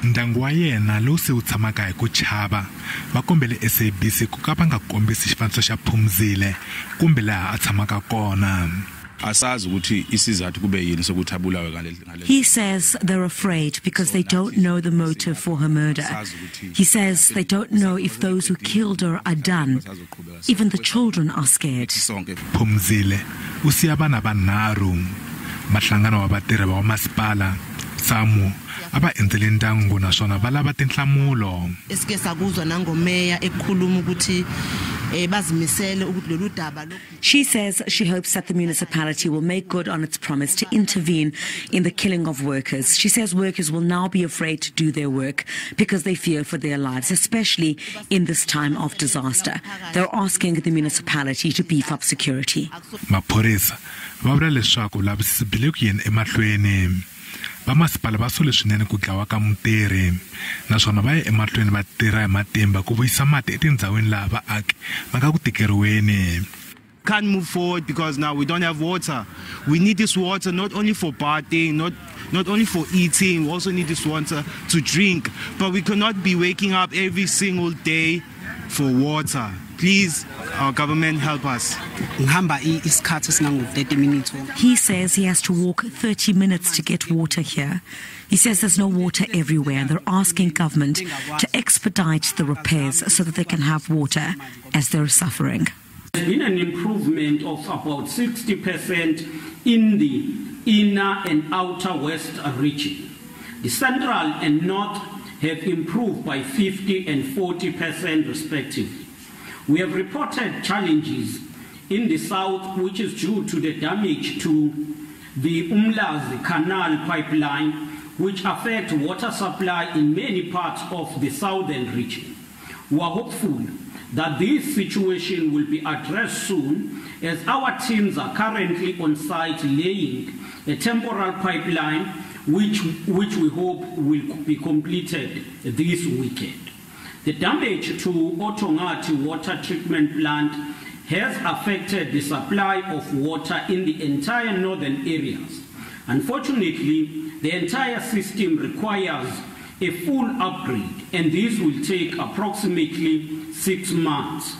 Ndyangu wa yena lowu se wu tshamaka hi ku chava va kombele SABC ku ka va nga kombisi xifaniso xa Phumzile kumbe laha a tshamaka kona. He says they're afraid because they don't know the motive for her murder. He says they don't know if those who killed her are done. Even the children are scared. Phumzile u siya vana va nharhu. Mahlangano wa vatirhi va masipala Samu aba endzele Ndyangu naswona va lava tinhlamulo. Esike sakuzwa nangomeya ekhuluma ukuthi bazimisele ukuthi lolu daba. She says she hopes that the municipality will make good on its promise to intervene in the killing of workers. She says workers will now be afraid to do their work because they fear for their lives, especially in this time of disaster. They're asking the municipality to beef up security. Maphorisa va vula leswaku lavisisi byi le ku yeni emahlweni. Va masipala va sole swinene ku dlawa ka Mutirhi naswona va ya emahlweni va tirha hi matimba ku vuyisa mati etindhawini laha vaaki va nga ku tikeriweni. Can't move forward because now we don't have water. We need this water not only for bathing, not only for eating, we also need this water to drink. But we cannot be waking up every single day for water. Please, our government, help us. He says he has to walk 30 minutes to get water here. He says there's no water everywhere and they're asking government to expedite the repairs so that they can have water as they're suffering. There's been an improvement of about 60% in the inner and outer west region. The central and north have improved by 50 and 40% respectively. We have reported challenges in the south, which is due to the damage to the Umlazi Canal pipeline, which affect water supply in many parts of the southern region. We are hopeful that this situation will be addressed soon, as our teams are currently on site laying a temporal pipeline which we hope will be completed this weekend. The damage to Otongati water treatment plant has affected the supply of water in the entire northern areas. Unfortunately, the entire system requires a full upgrade, and this will take approximately 6 months.